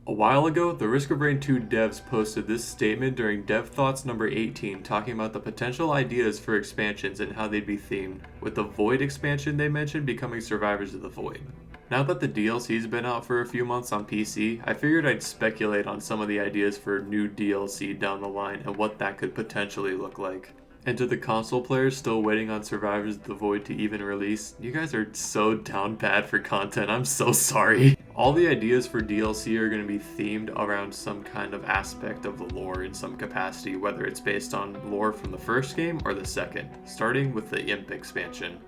A while ago, the Risk of Rain 2 devs posted this statement during Dev Thoughts number 18 talking about the potential ideas for expansions and how they'd be themed, with the Void expansion they mentioned becoming Survivors of the Void. Now that the DLC's been out for a few months on PC, I figured I'd speculate on some of the ideas for new DLC down the line and what that could potentially look like. And to the console players still waiting on Survivors of the Void to even release, you guys are so down bad for content, I'm so sorry. All the ideas for DLC are going to be themed around some kind of aspect of the lore in some capacity, whether it's based on lore from the first game or the second, starting with the Imp Expansion.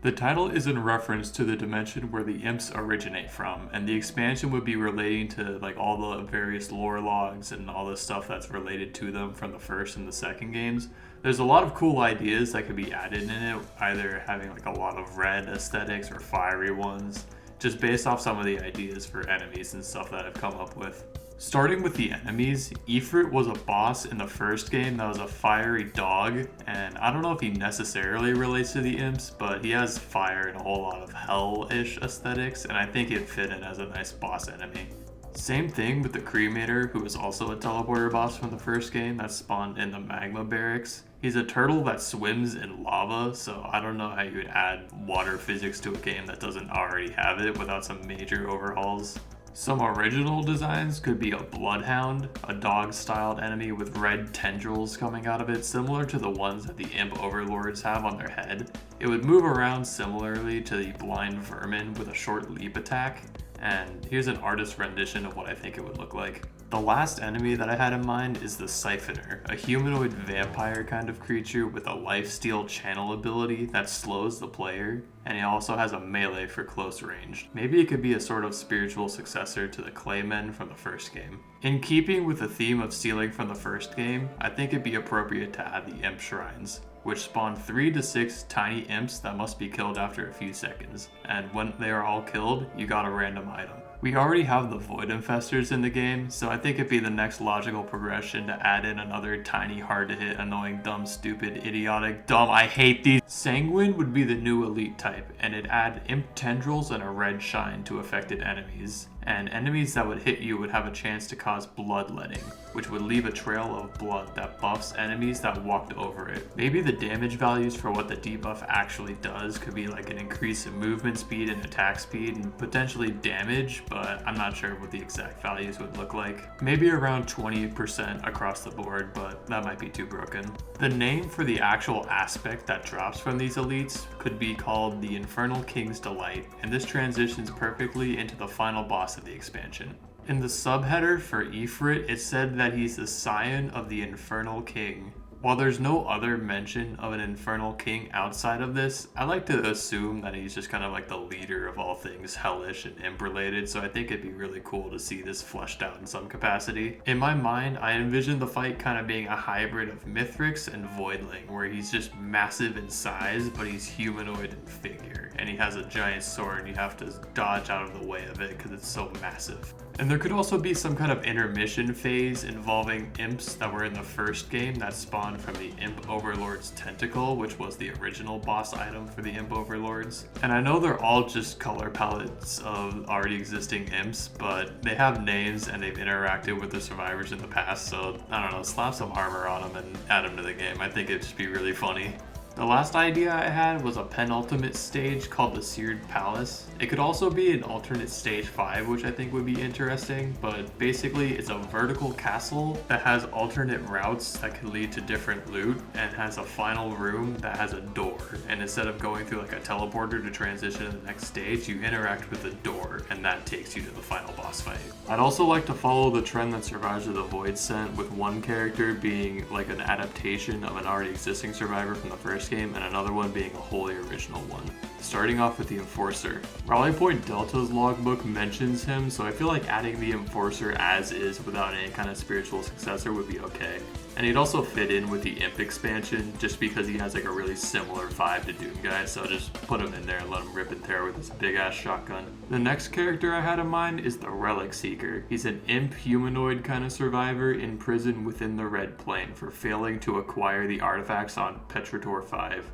The title is in reference to the dimension where the imps originate from, and the expansion would be relating to like all the various lore logs and all the stuff that's related to them from the first and the second games. There's a lot of cool ideas that could be added in it, either having like a lot of red aesthetics or fiery ones, just based off some of the ideas for enemies and stuff that I've come up with. Starting with the enemies, Ifrit was a boss in the first game that was a fiery dog, and I don't know if he necessarily relates to the imps, but he has fire and a whole lot of hell-ish aesthetics, and I think it fit in as a nice boss enemy. Same thing with the Cremator, who was also a teleporter boss from the first game that spawned in the magma barracks. He's a turtle that swims in lava, so I don't know how you would add water physics to a game that doesn't already have it without some major overhauls. Some original designs could be a bloodhound, a dog-styled enemy with red tendrils coming out of it, similar to the ones that the imp overlords have on their head. It would move around similarly to the blind vermin with a short leap attack, and here's an artist's rendition of what I think it would look like. The last enemy that I had in mind is the Siphoner, a humanoid vampire kind of creature with a lifesteal channel ability that slows the player, and he also has a melee for close range. Maybe it could be a sort of spiritual successor to the Claymen from the first game. In keeping with the theme of stealing from the first game, I think it'd be appropriate to add the Imp Shrines, which spawn 3 to 6 tiny imps that must be killed after a few seconds, and when they are all killed, you got a random item. We already have the Void Infestors in the game, so I think it'd be the next logical progression to add in another tiny, hard-to-hit, annoying, dumb, stupid, idiotic, dumb, I hate these. Sanguine would be the new elite type, and it'd add imp tendrils and a red shine to affected enemies. And enemies that would hit you would have a chance to cause bloodletting, which would leave a trail of blood that buffs enemies that walked over it. Maybe the damage values for what the debuff actually does could be like an increase in movement speed and attack speed and potentially damage, but I'm not sure what the exact values would look like. Maybe around 20% across the board, but that might be too broken. The name for the actual aspect that drops from these elites could be called the Infernal King's Delight, and this transitions perfectly into the final boss of the expansion. In the subheader for Ifrit, it said that he's the scion of the Infernal King. While there's no other mention of an Infernal King outside of this, I like to assume that he's just kind of like the leader of all things hellish and imp related, so I think it'd be really cool to see this fleshed out in some capacity. In my mind, I envision the fight kind of being a hybrid of Mithrix and Voidling, where he's just massive in size, but he's humanoid in figure, and he has a giant sword and you have to dodge out of the way of it because it's so massive. And there could also be some kind of intermission phase involving imps that were in the first game that spawned from the Imp Overlord's tentacle, which was the original boss item for the Imp Overlords. And I know they're all just color palettes of already existing imps, but they have names and they've interacted with the survivors in the past, so I don't know, slap some armor on them and add them to the game. I think it'd just be really funny. The last idea I had was a penultimate stage called the Seared Palace. It could also be an alternate stage 5, which I think would be interesting, but basically it's a vertical castle that has alternate routes that could lead to different loot and has a final room that has a door. And instead of going through like a teleporter to transition to the next stage, you interact with the door and that takes you to the final boss fight. I'd also like to follow the trend that Survivors of the Void sent, with one character being like an adaptation of an already existing survivor from the first game and another one being a wholly original one. Starting off with the Enforcer. Raleigh Point Delta's logbook mentions him, so I feel like adding the Enforcer as is without any kind of spiritual successor would be okay. And he'd also fit in with the Imp expansion just because he has like a really similar vibe to Doomguy, so just put him in there and let him rip and tear with his big ass shotgun. The next character I had in mind is the Relic Seeker. He's an imp humanoid kind of survivor in prison within the Red Plane for failing to acquire the artifacts on Petrator 5.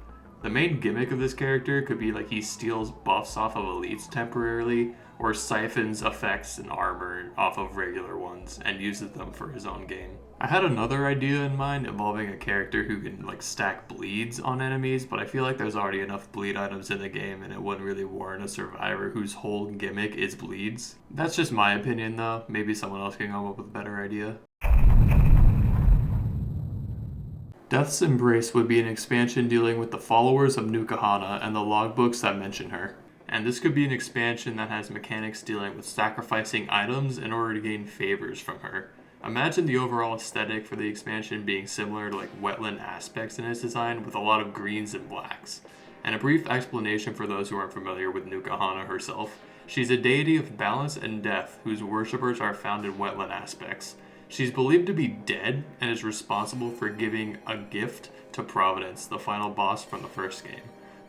The main gimmick of this character could be like he steals buffs off of elites temporarily, or siphons effects and armor off of regular ones and uses them for his own gain. I had another idea in mind involving a character who can like stack bleeds on enemies, but I feel like there's already enough bleed items in the game and it wouldn't really warrant a survivor whose whole gimmick is bleeds. That's just my opinion though, maybe someone else can come up with a better idea. Death's Embrace would be an expansion dealing with the followers of Nukahana and the logbooks that mention her. And this could be an expansion that has mechanics dealing with sacrificing items in order to gain favors from her. Imagine the overall aesthetic for the expansion being similar to like wetland aspects in its design with a lot of greens and blacks. And a brief explanation for those who aren't familiar with Nukahana herself. She's a deity of balance and death whose worshippers are found in wetland aspects. She's believed to be dead and is responsible for giving a gift to Providence, the final boss from the first game.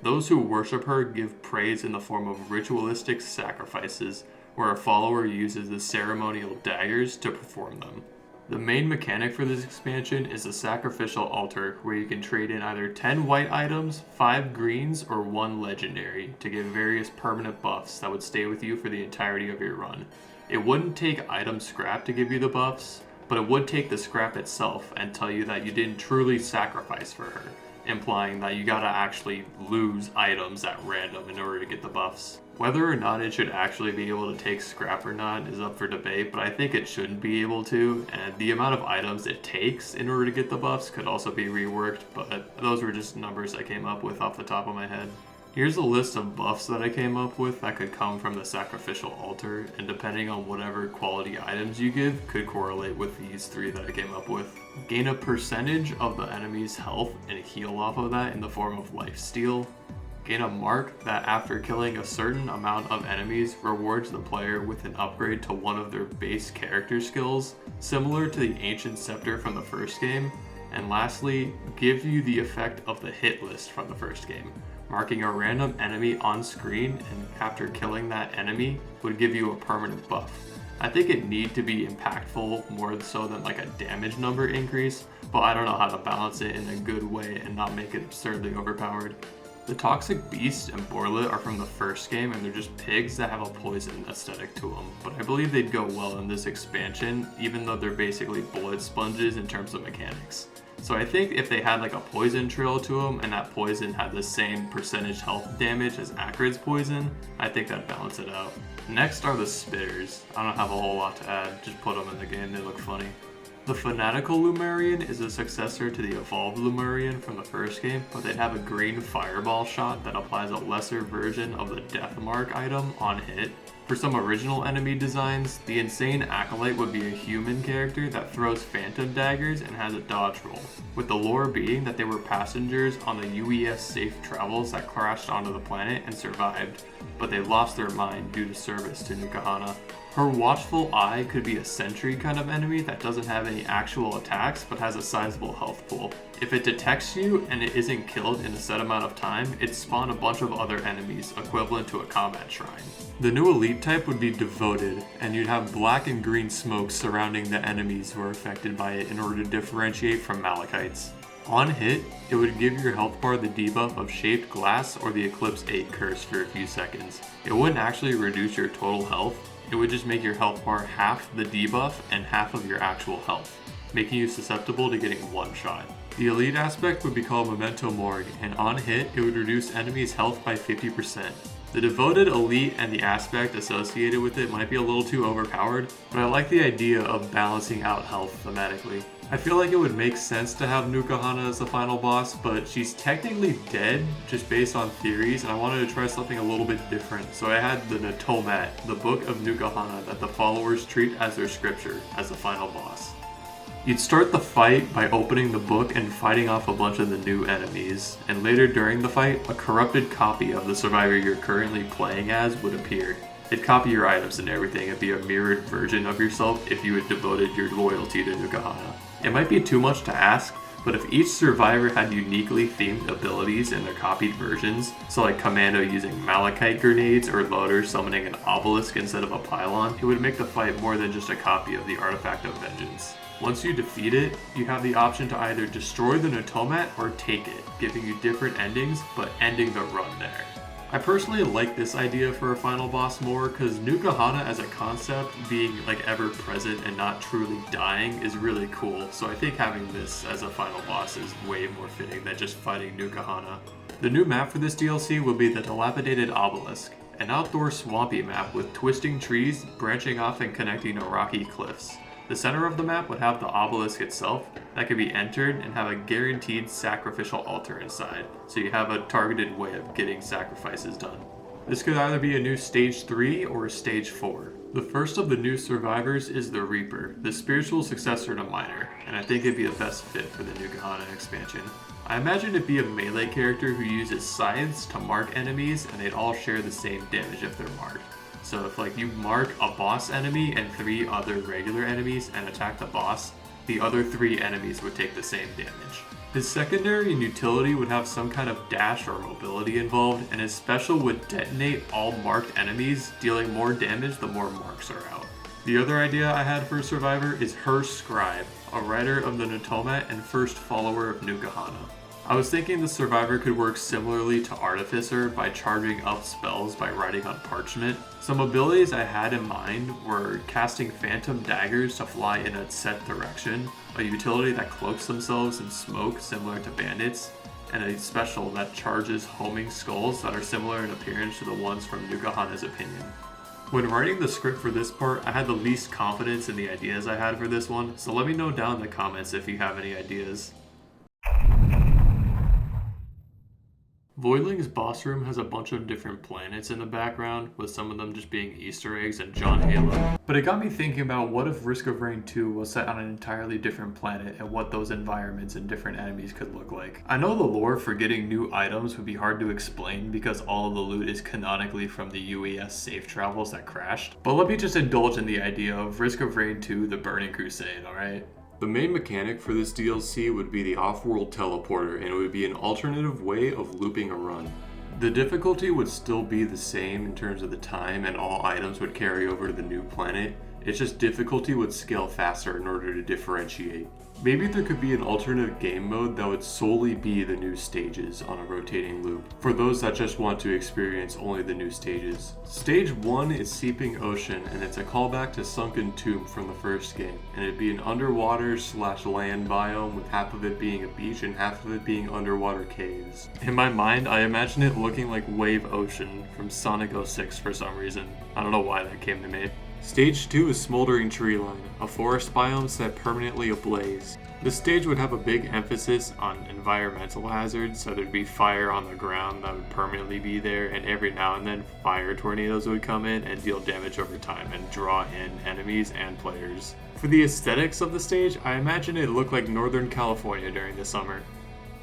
Those who worship her give praise in the form of ritualistic sacrifices, where a follower uses the ceremonial daggers to perform them. The main mechanic for this expansion is a sacrificial altar, where you can trade in either 10 white items, 5 greens, or 1 legendary to get various permanent buffs that would stay with you for the entirety of your run. It wouldn't take item scrap to give you the buffs, but it would take the scrap itself and tell you that you didn't truly sacrifice for her, implying that you gotta actually lose items at random in order to get the buffs. Whether or not it should actually be able to take scrap or not is up for debate, but I think it shouldn't be able to, and the amount of items it takes in order to get the buffs could also be reworked, but those were just numbers I came up with off the top of my head. Here's a list of buffs that I came up with that could come from the sacrificial altar, and depending on whatever quality items you give, could correlate with these 3 that I came up with. Gain a percentage of the enemy's health and heal off of that in the form of lifesteal. Gain a mark that after killing a certain amount of enemies rewards the player with an upgrade to one of their base character skills, similar to the Ancient Scepter from the first game. And lastly, give you the effect of the hit list from the first game. Marking a random enemy on screen and after killing that enemy would give you a permanent buff. I think it need to be impactful more so than like a damage number increase, but I don't know how to balance it in a good way and not make it absurdly overpowered. The Toxic Beast and Borlet are from the first game and they're just pigs that have a poison aesthetic to them, but I believe they'd go well in this expansion even though they're basically bullet sponges in terms of mechanics. So I think if they had like a poison trail to them and that poison had the same percentage health damage as Acrid's poison, I think that'd balance it out. Next are the Spitters. I don't have a whole lot to add, just put them in the game, they look funny. The Fanatical Lumerian is a successor to the Evolved Lumerian from the first game, but they'd have a green fireball shot that applies a lesser version of the Death Mark item on hit. For some original enemy designs, the Insane Acolyte would be a human character that throws phantom daggers and has a dodge roll, with the lore being that they were passengers on the UES safe travels that crashed onto the planet and survived, but they lost their mind due to service to Nukahana. Her Watchful Eye could be a sentry kind of enemy that doesn't have any actual attacks but has a sizable health pool. If it detects you and it isn't killed in a set amount of time, it'd spawn a bunch of other enemies equivalent to a combat shrine. The new elite type would be Devoted, and you'd have black and green smoke surrounding the enemies who are affected by it in order to differentiate from Malachites. On hit, it would give your health bar the debuff of Shaped Glass or the Eclipse 8 curse for a few seconds. It wouldn't actually reduce your total health, it would just make your health bar half the debuff and half of your actual health, making you susceptible to getting one shot. The elite aspect would be called Memento Mori, and on hit, it would reduce enemies' health by 50%. The Devoted Elite and the aspect associated with it might be a little too overpowered, but I like the idea of balancing out health thematically. I feel like it would make sense to have Nukahana as the final boss, but she's technically dead just based on theories, and I wanted to try something a little bit different. So I had the Natomat, the Book of Nukahana that the followers treat as their scripture, as the final boss. You'd start the fight by opening the book and fighting off a bunch of the new enemies, and later during the fight, a corrupted copy of the survivor you're currently playing as would appear. It'd copy your items and everything and be a mirrored version of yourself if you had devoted your loyalty to Nukahana. It might be too much to ask, but if each survivor had uniquely themed abilities in their copied versions, so like Commando using Malachite grenades or Loader summoning an obelisk instead of a pylon, it would make the fight more than just a copy of the Artifact of Vengeance. Once you defeat it, you have the option to either destroy the Notomat or take it, giving you different endings, but ending the run there. I personally like this idea for a final boss more because Nukahana as a concept being like ever present and not truly dying is really cool, so I think having this as a final boss is way more fitting than just fighting Nukahana. The new map for this DLC will be the Dilapidated Obelisk, an outdoor swampy map with twisting trees branching off and connecting to rocky cliffs. The center of the map would have the obelisk itself that could be entered and have a guaranteed sacrificial altar inside, so you have a targeted way of getting sacrifices done. This could either be a new Stage 3 or Stage 4. The first of the new survivors is the Reaper, the spiritual successor to Miner, and I think it'd be the best fit for the new Kahana expansion. I imagine it'd be a melee character who uses scythes to mark enemies and they'd all share the same damage if they're marked. So if like you mark a boss enemy and 3 other regular enemies and attack the boss, the other 3 enemies would take the same damage. His secondary and utility would have some kind of dash or mobility involved, and his special would detonate all marked enemies, dealing more damage the more marks are out. The other idea I had for a survivor is Her Scribe, a writer of the Notomat and first follower of Nukahana. I was thinking the survivor could work similarly to Artificer by charging up spells by writing on parchment. Some abilities I had in mind were casting phantom daggers to fly in a set direction, a utility that cloaks themselves in smoke similar to bandits, and a special that charges homing skulls that are similar in appearance to the ones from Nukahana's opinion. When writing the script for this part, I had the least confidence in the ideas I had for this one, so let me know down in the comments if you have any ideas. Voidling's boss room has a bunch of different planets in the background, with some of them just being Easter eggs and John Halo. But it got me thinking about what if Risk of Rain 2 was set on an entirely different planet and what those environments and different enemies could look like. I know the lore for getting new items would be hard to explain because all of the loot is canonically from the UES safe travels that crashed, but let me just indulge in the idea of Risk of Rain 2 The Burning Crusade, alright? The main mechanic for this DLC would be the Offworld teleporter, and it would be an alternative way of looping a run. The difficulty would still be the same in terms of the time, and all items would carry over to the new planet. It's just difficulty would scale faster in order to differentiate. Maybe there could be an alternative game mode that would solely be the new stages on a rotating loop, for those that just want to experience only the new stages. Stage 1 is Seeping Ocean, and it's a callback to Sunken Tomb from the first game, and it'd be an underwater/land biome with half of it being a beach and half of it being underwater caves. In my mind, I imagine it looking like Wave Ocean from Sonic 06 for some reason. I don't know why that came to me. Stage 2 is Smoldering Treeline, a forest biome set permanently ablaze. This stage would have a big emphasis on environmental hazards, so there'd be fire on the ground that would permanently be there, and every now and then fire tornadoes would come in and deal damage over time and draw in enemies and players. For the aesthetics of the stage, I imagine it looked like Northern California during the summer.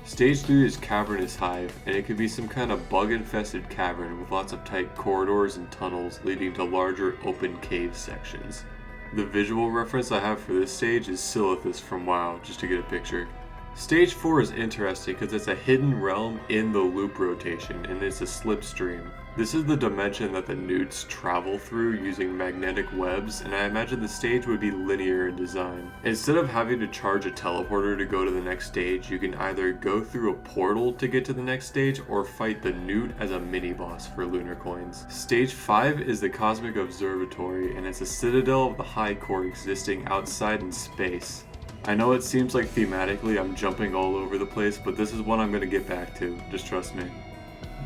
Stage 3 is Cavernous Hive, and it could be some kind of bug-infested cavern with lots of tight corridors and tunnels leading to larger open cave sections. The visual reference I have for this stage is Silithus from WoW, just to get a picture. Stage 4 is interesting because it's a hidden realm in the loop rotation, and it's a slipstream. This is the dimension that the newts travel through using magnetic webs, and I imagine the stage would be linear in design. Instead of having to charge a teleporter to go to the next stage, you can either go through a portal to get to the next stage or fight the newt as a mini-boss for lunar coins. Stage 5 is the Cosmic Observatory, and it's a citadel of the High Court existing outside in space. I know it seems like thematically I'm jumping all over the place, but this is one I'm going to get back to, just trust me.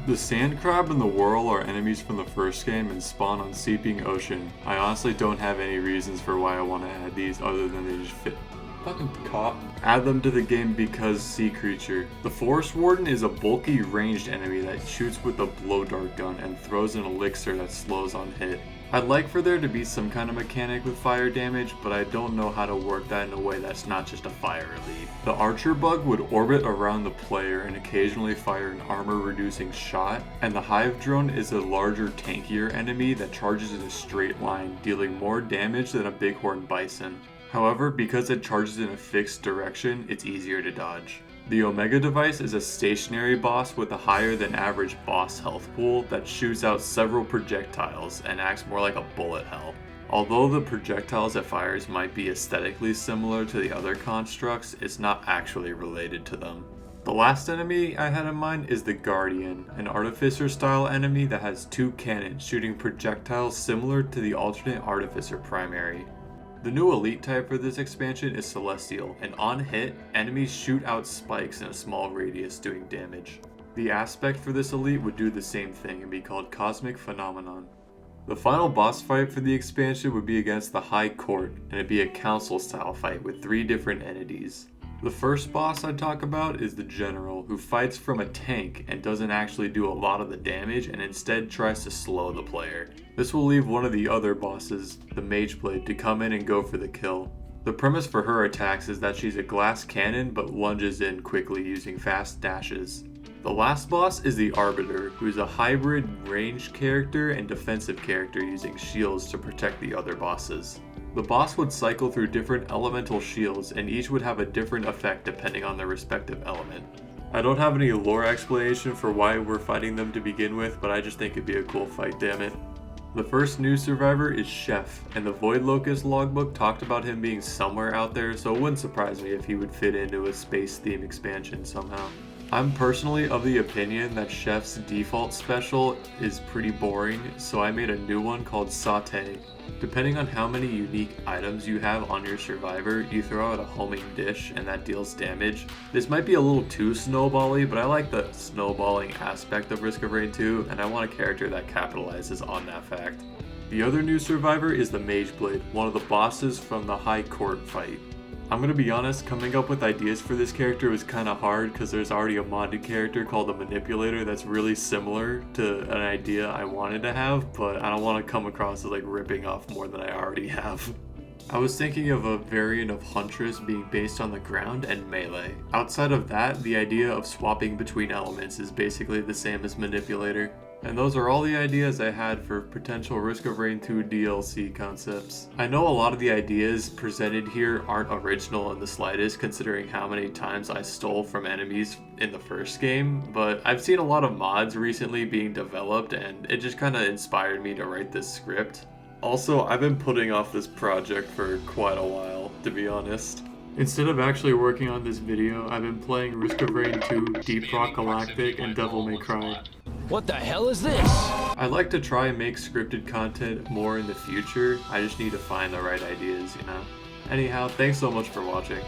The sand crab and the whirl are enemies from the first game and spawn on Seeping Ocean. I honestly don't have any reasons for why I want to add these other than they just fit. Fucking cop. Add them to the game because sea creature. The Forest Warden is a bulky ranged enemy that shoots with a blow dart gun and throws an elixir that slows on hit. I'd like for there to be some kind of mechanic with fire damage, but I don't know how to work that in a way that's not just a fire elite. The Archer Bug would orbit around the player and occasionally fire an armor-reducing shot, and the Hive Drone is a larger, tankier enemy that charges in a straight line, dealing more damage than a Bighorn Bison. However, because it charges in a fixed direction, it's easier to dodge. The Omega device is a stationary boss with a higher than average boss health pool that shoots out several projectiles and acts more like a bullet hell. Although the projectiles it fires might be aesthetically similar to the other constructs, it's not actually related to them. The last enemy I had in mind is the Guardian, an Artificer-style enemy that has 2 cannons shooting projectiles similar to the alternate Artificer primary. The new elite type for this expansion is Celestial, and on hit, enemies shoot out spikes in a small radius doing damage. The aspect for this elite would do the same thing and be called Cosmic Phenomenon. The final boss fight for the expansion would be against the High Court, and it'd be a council style fight with 3 different entities. The first boss I'd talk about is the General, who fights from a tank and doesn't actually do a lot of the damage and instead tries to slow the player. This will leave one of the other bosses, the Mageblade, to come in and go for the kill. The premise for her attacks is that she's a glass cannon but lunges in quickly using fast dashes. The last boss is the Arbiter, who is a hybrid ranged character and defensive character using shields to protect the other bosses. The boss would cycle through different elemental shields and each would have a different effect depending on their respective element. I don't have any lore explanation for why we're fighting them to begin with, but I just think it'd be a cool fight, damn it. The first new survivor is Chef, and the Void Locust logbook talked about him being somewhere out there, so it wouldn't surprise me if he would fit into a space theme expansion somehow. I'm personally of the opinion that Chef's default special is pretty boring, so I made a new one called Sauté. Depending on how many unique items you have on your survivor, you throw out a homing dish and that deals damage. This might be a little too snowball-y, but I like the snowballing aspect of Risk of Rain 2, and I want a character that capitalizes on that fact. The other new survivor is the Mageblade, one of the bosses from the High Court fight. I'm gonna be honest, coming up with ideas for this character was kinda hard because there's already a modded character called the Manipulator that's really similar to an idea I wanted to have, but I don't want to come across as like ripping off more than I already have. I was thinking of a variant of Huntress being based on the ground and melee. Outside of that, the idea of swapping between elements is basically the same as Manipulator. And those are all the ideas I had for potential Risk of Rain 2 DLC concepts. I know a lot of the ideas presented here aren't original in the slightest, considering how many times I stole from enemies in the first game, but I've seen a lot of mods recently being developed and it just kind of inspired me to write this script. Also, I've been putting off this project for quite a while, to be honest. Instead of actually working on this video, I've been playing Risk of Rain 2, Deep Rock Galactic, and Devil May Cry. What the hell is this? I'd like to try and make scripted content more in the future, I just need to find the right ideas, you know? Anyhow, thanks so much for watching.